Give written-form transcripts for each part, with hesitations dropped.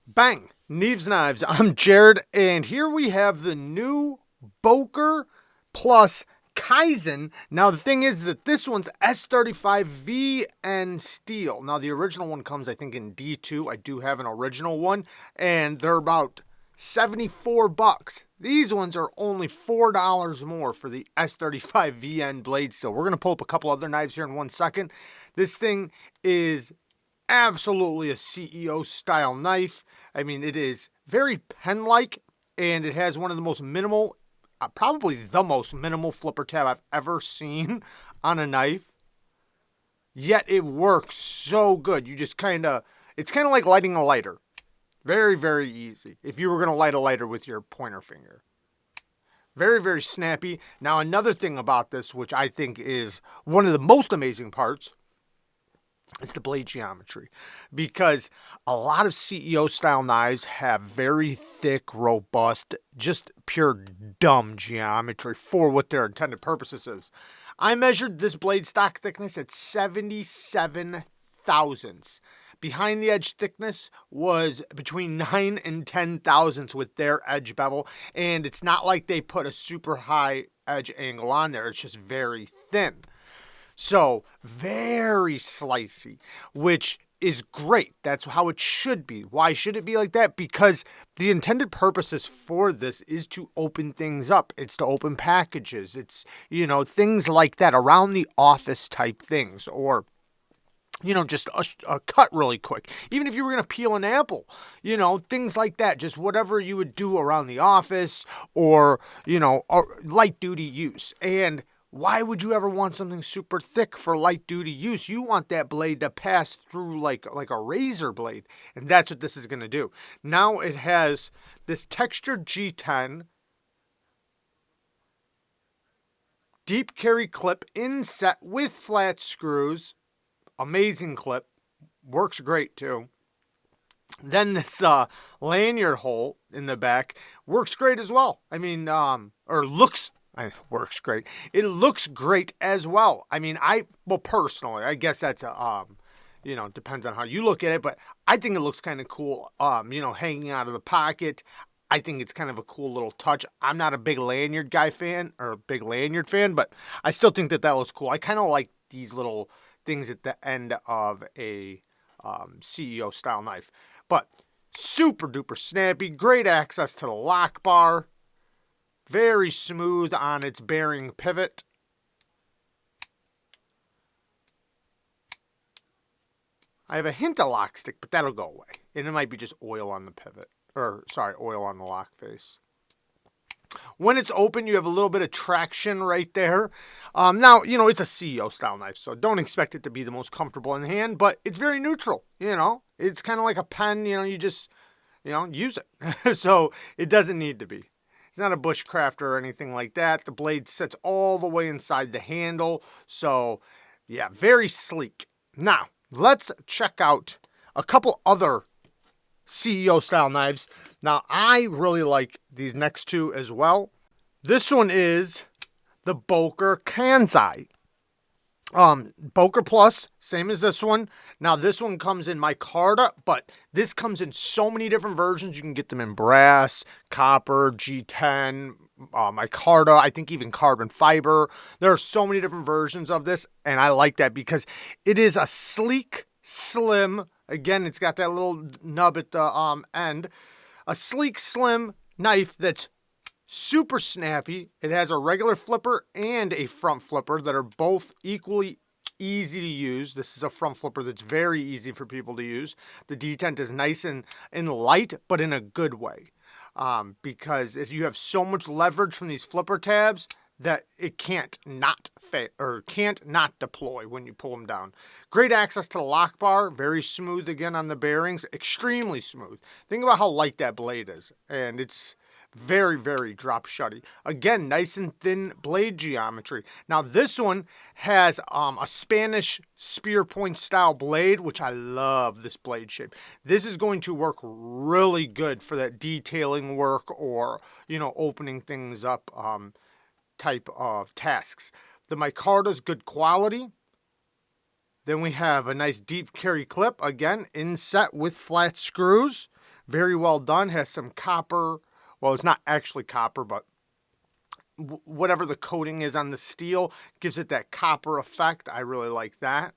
Bang! Neeves Knives. I'm Jared, and here we have the new Boker Plus Kaizen. Now, the thing is that this one's S35VN steel. Now, the original one comes, I think, in D2. I do have an original one, and they're about $74. These ones are only $4 more for the S35VN blade steel. We're going to pull up a couple other knives here in 1 second. This thing is absolutely a CEO style knife. I mean, it is very pen-like, and it has one of the most minimal, probably the most minimal flipper tab I've ever seen on a knife. Yet it works so good. You just it's kind of like lighting a lighter. Very, very easy. If you were going to light a lighter with your pointer finger. Very, very snappy. Now, another thing about this, which I think is one of the most amazing parts, it's the blade geometry, because a lot of CEO style knives have very thick, robust, just pure dumb geometry for what their intended purposes is. I measured this blade stock thickness at 77 thousandths. Behind the edge thickness was between 9 and 10 thousandths with their edge bevel, and it's not like they put a super high edge angle on there. It's just very thin. So, very slicey, which is great. That's how it should be. Why should it be like that? Because the intended purposes for this is to open things up. It's to open packages. It's, things like that, around the office type things, or just a cut really quick. Even if you were going to peel an apple, things like that. Just whatever you would do around the office or light duty use. And why would you ever want something super thick for light duty use? You want that blade to pass through like a razor blade. And that's what this is going to do. Now it has this textured G10 deep carry clip inset with flat screws. Amazing clip. Works great too. Then this lanyard hole in the back works great as well. I mean, works great. It looks great as well. I mean, personally, I guess that's depends on how you look at it, but I think it looks kind of cool, hanging out of the pocket. I think it's kind of a cool little touch. I'm not a big lanyard fan, but I still think that looks cool. I kind of like these little things at the end of a CEO style knife. But super duper snappy, great access to the lock bar. Very smooth on its bearing pivot. I have a hint of lock stick, but that'll go away. And it might be just oil on the pivot. Oil on the lock face. When it's open, you have a little bit of traction right there. Now, it's a CEO style knife, so don't expect it to be the most comfortable in the hand, but it's very neutral, It's kind of like a pen, you just, use it. So it doesn't need to be. It's not a bushcrafter or anything like that. The blade sits all the way inside the handle. So, yeah, very sleek. Now, let's check out a couple other CEO style knives. Now, I really like these next two as well. This one is the Boker KANSEI. Boker Plus, same as this one. Now, this one comes in micarta, but this comes in so many different versions. You can get them in brass, copper, G10, micarta, I think even carbon fiber. There are so many different versions of this, and I like that because it is a sleek, slim, again, it's got that little nub at the end, a sleek, slim knife that's super snappy. It has a regular flipper and a front flipper that are both equally easy to use. This is a front flipper that's very easy for people to use. The detent is nice and light, but in a good way. Because if you have so much leverage from these flipper tabs that it can't not deploy when you pull them down. Great access to the lock bar. Very smooth again on the bearings. Extremely smooth. Think about how light that blade is. And it's very, very drop shutty. Again, nice and thin blade geometry. Now, this one has a Spanish spear point style blade, which I love this blade shape. This is going to work really good for that detailing work or, opening things up type of tasks. The micarta is good quality. Then we have a nice deep carry clip, again, inset with flat screws. Very well done. Has some copper. Well, it's not actually copper, but whatever the coating is on the steel gives it that copper effect. I really like that.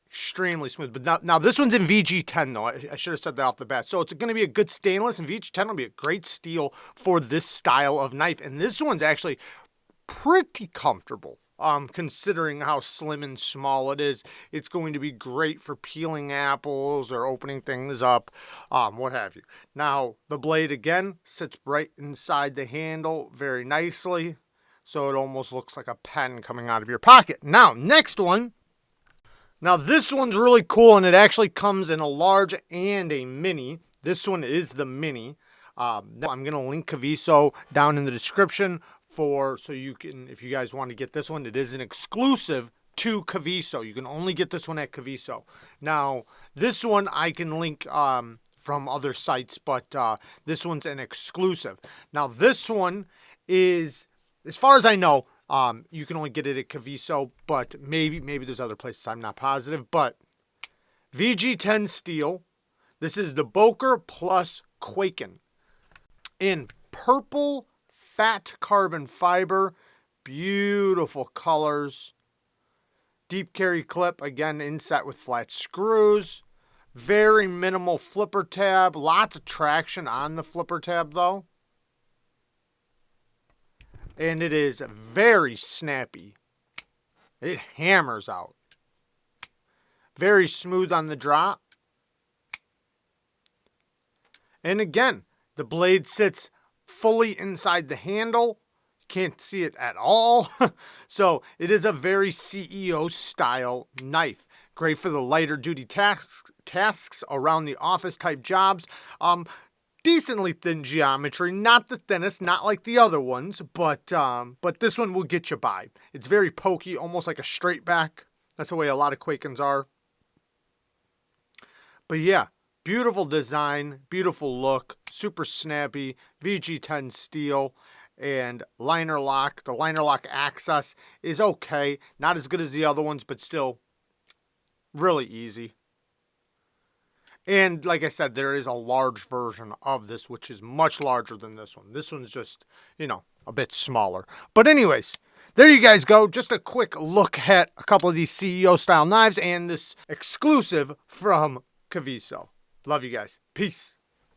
Extremely smooth. But now this one's in VG10 though. I should have said that off the bat. So it's going to be a good stainless, and VG10 will be a great steel for this style of knife. And this one's actually pretty comfortable. Considering how slim and small it is, it's going to be great for peeling apples or opening things up, what have you. Now, the blade, again, sits right inside the handle very nicely, so it almost looks like a pen coming out of your pocket. Now, next one. Now, this one's really cool, and it actually comes in a large and a mini. This one is the mini. I'm going to link Kaviso down in the description so you can, if you guys want to get this one, it is an exclusive to Kaviso. You can only get this one at Kaviso. Now, this one I can link from other sites, but this one's an exclusive. Now, this one is, as far as I know, you can only get it at Kaviso, but maybe there's other places. I'm not positive, but VG10 steel. This is the Boker Plus Kaizen in purple fat carbon fiber, beautiful colors, deep carry clip, again inset with flat screws, very minimal flipper tab, lots of traction on the flipper tab though, and it is very snappy. It hammers out. Very smooth on the drop, and again, the blade sits fully inside the handle. Can't see it at all. So it is a very CEO style knife. Great for the lighter duty tasks around the office type jobs. Decently thin geometry, not the thinnest, not like the other ones, but this one will get you by. It's very pokey, almost like a straight back. That's the way a lot of KWAIKENs are. But yeah, beautiful design, beautiful look, super snappy, VG10 steel, and liner lock. The liner lock access is okay. Not as good as the other ones, but still really easy. And like I said, there is a large version of this, which is much larger than this one. This one's just, a bit smaller. But anyways, there you guys go. Just a quick look at a couple of these CEO style knives and this exclusive from Kaviso. Love you guys. Peace.